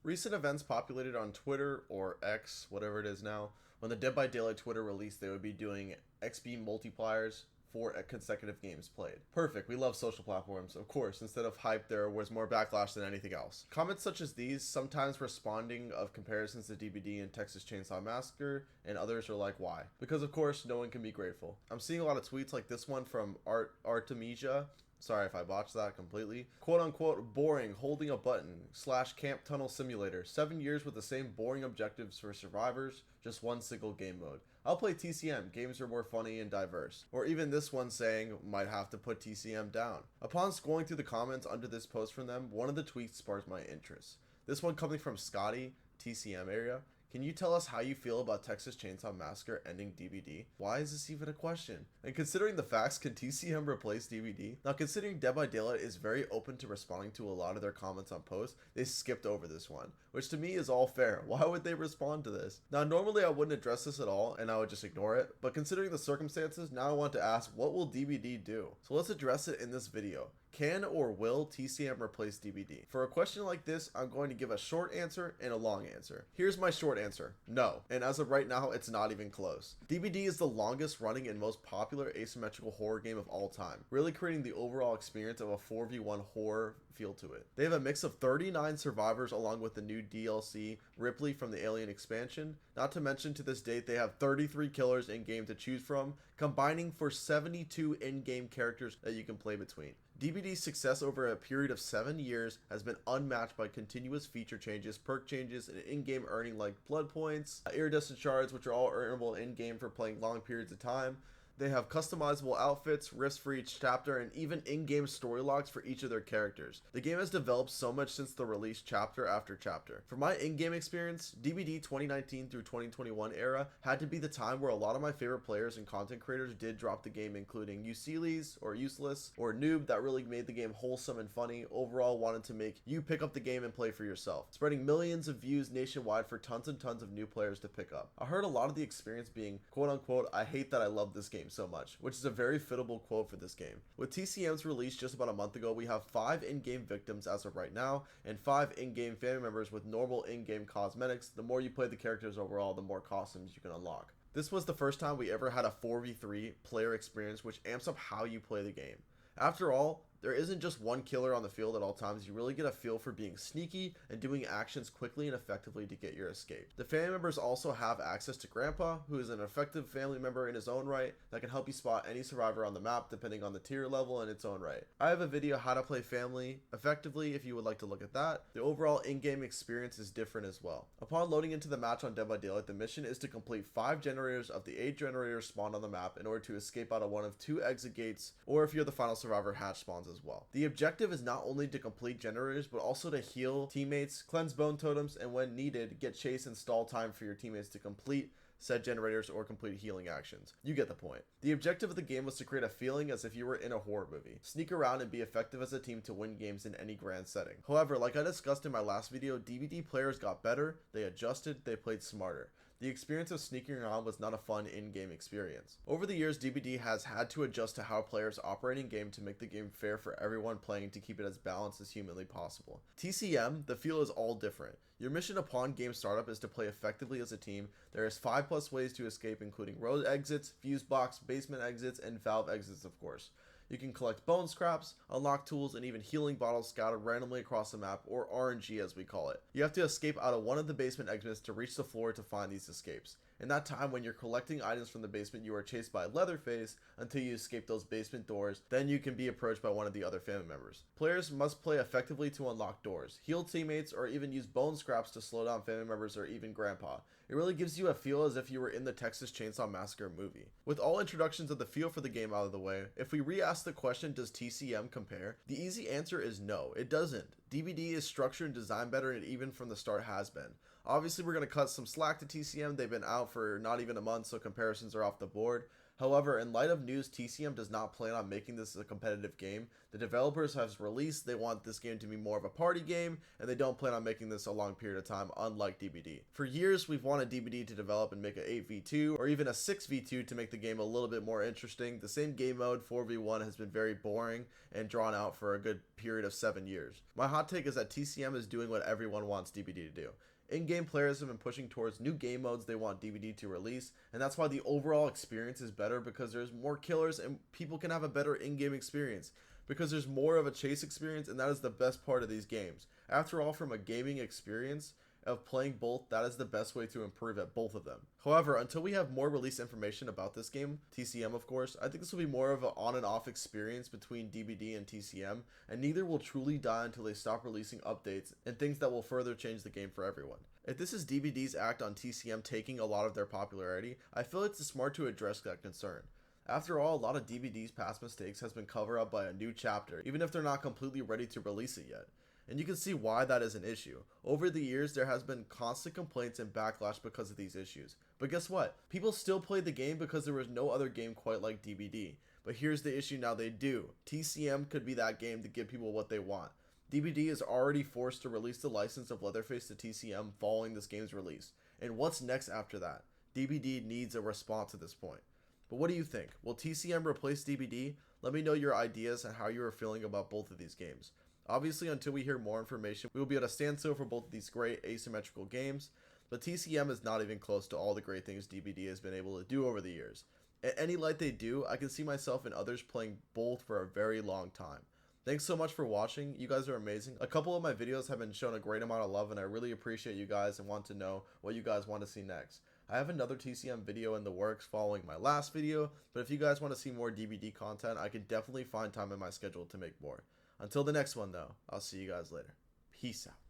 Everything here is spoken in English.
Recent events populated on Twitter, or X, whatever it is now. When the Dead by Daylight Twitter released, they would be doing XP multipliers for consecutive games played. Perfect, we love social platforms. Of course, instead of hype, there was more backlash than anything else. Comments such as these, sometimes responding of comparisons to DBD and Texas Chainsaw Massacre, and others are like, why? Because of course, no one can be grateful. I'm seeing a lot of tweets like this one from Artemisia. Sorry if I botched that completely. Quote unquote, boring, holding a button, / camp tunnel simulator. 7 years with the same boring objectives for survivors, just one single game mode. I'll play TCM, games are more funny and diverse. Or even this one saying, might have to put TCM down. Upon scrolling through the comments under this post from them, one of the tweets sparked my interest. This one coming from Scotty, TCM area. Can you tell us how you feel about Texas Chainsaw Massacre ending DBD? Why is this even a question? And considering the facts, can TCM replace DBD? Now, considering Dead by Daylight is very open to responding to a lot of their comments on posts, they skipped over this one, which to me is all fair. Why would they respond to this? Now, normally I wouldn't address this at all and I would just ignore it, but considering the circumstances, now I want to ask, what will DBD do? So let's address it in this video. Can or will TCM replace DBD? For a question like this, I'm going to give a short answer and a long answer. Here's my short answer, no. And as of right now, it's not even close. DBD is the longest running and most popular asymmetrical horror game of all time, really creating the overall experience of a 4v1 horror feel to it. They have a mix of 39 survivors along with the new DLC, Ripley from the Alien expansion. Not to mention to this date, they have 33 killers in game to choose from, combining for 72 in-game characters that you can play between. DBD's success over a period of 7 years has been unmatched by continuous feature changes, perk changes, and in-game earning like blood points, iridescent shards, which are all earnable in-game for playing long periods of time. They have customizable outfits, rifts for each chapter, and even in-game story logs for each of their characters. The game has developed so much since the release chapter after chapter. For my in-game experience, DBD 2019 through 2021 era had to be the time where a lot of my favorite players and content creators did drop the game, including Useelis or Useless or Noob, that really made the game wholesome and funny. Overall wanted to make you pick up the game and play for yourself, spreading millions of views nationwide for tons and tons of new players to pick up. I heard a lot of the experience being, quote unquote, I hate that I love this game so much, which is a very fittable quote for this game. With TCM's release just about a month ago, we have 5 in-game victims as of right now, and 5 in-game family members with normal in-game cosmetics. The more you play the characters overall, the more costumes you can unlock. This was the first time we ever had a 4v3 player experience, which amps up how you play the game. After all, there isn't just one killer on the field at all times. You really get a feel for being sneaky and doing actions quickly and effectively to get your escape. The family members also have access to Grandpa, who is an effective family member in his own right that can help you spot any survivor on the map depending on the tier level in its own right. I have a video how to play family effectively if you would like to look at that. The overall in-game experience is different as well. Upon loading into the match on Dead by Daylight, the mission is to complete 5 generators of the 8 generators spawned on the map in order to escape out of one of 2 exit gates, or if you're the final survivor, hatch spawns as well. The objective is not only to complete generators, but also to heal teammates, cleanse bone totems, and when needed, get chase and stall time for your teammates to complete said generators or complete healing actions. You get the point. The objective of the game was to create a feeling as if you were in a horror movie. Sneak around and be effective as a team to win games in any grand setting. However, like I discussed in my last video, DBD players got better, they adjusted, they played smarter. The experience of sneaking around was not a fun in-game experience. Over the years, DBD has had to adjust to how players operate in game to make the game fair for everyone playing to keep it as balanced as humanly possible. TCM, the feel is all different. Your mission upon game startup is to play effectively as a team. There is 5+ ways to escape, including road exits, fuse box, basement exits, and valve exits of course. You can collect bone scraps, unlock tools, and even healing bottles scattered randomly across the map, or RNG as we call it. You have to escape out of one of the basement exits to reach the floor to find these escapes. In that time, when you're collecting items from the basement, you are chased by Leatherface until you escape those basement doors. Then you can be approached by one of the other family members. Players must play effectively to unlock doors, heal teammates, or even use bone scraps to slow down family members or even Grandpa. It really gives you a feel as if you were in the Texas Chainsaw Massacre movie. With all introductions of the feel for the game out of the way, if we re-ask the question, does TCM compare? The easy answer is no, it doesn't. DBD is structured and designed better, and even from the start has been. Obviously, we're going to cut some slack to TCM. They've been out for not even a month, so comparisons are off the board. However, in light of news, TCM does not plan on making this a competitive game. The developers have released they want this game to be more of a party game, and they don't plan on making this a long period of time, unlike DBD. For years, we've wanted DBD to develop and make a 8v2 or even a 6v2 to make the game a little bit more interesting. The same game mode, 4v1, has been very boring and drawn out for a good period of 7 years. My hot take is that TCM is doing what everyone wants DBD to do. In-game players have been pushing towards new game modes they want DBD to release, and that's why the overall experience is better, because there's more killers and people can have a better in-game experience, because there's more of a chase experience, and that is the best part of these games. After all, from a gaming experience of playing both, that is the best way to improve at both of them. However, until we have more release information about this game, TCM of course, I think this will be more of an on and off experience between DBD and TCM, and neither will truly die until they stop releasing updates and things that will further change the game for everyone. If this is DBD's act on TCM taking a lot of their popularity, I feel it's smart to address that concern. After all, a lot of DBD's past mistakes has been covered up by a new chapter, even if they're not completely ready to release it yet. And you can see why that is an issue. Over the years, there has been constant complaints and backlash because of these issues. But guess what? People still played the game because there was no other game quite like DBD. But here's the issue now, they do. TCM could be that game to give people what they want. DBD is already forced to release the license of Leatherface to TCM following this game's release. And what's next after that? DBD needs a response at this point. But what do you think? Will TCM replace DBD? Let me know your ideas and how you are feeling about both of these games. Obviously, until we hear more information, we will be at a standstill for both of these great asymmetrical games, but TCM is not even close to all the great things DBD has been able to do over the years. At any light they do, I can see myself and others playing both for a very long time. Thanks so much for watching. You guys are amazing. A couple of my videos have been shown a great amount of love, and I really appreciate you guys and want to know what you guys want to see next. I have another TCM video in the works following my last video, but if you guys want to see more DBD content, I can definitely find time in my schedule to make more. Until the next one though, I'll see you guys later. Peace out.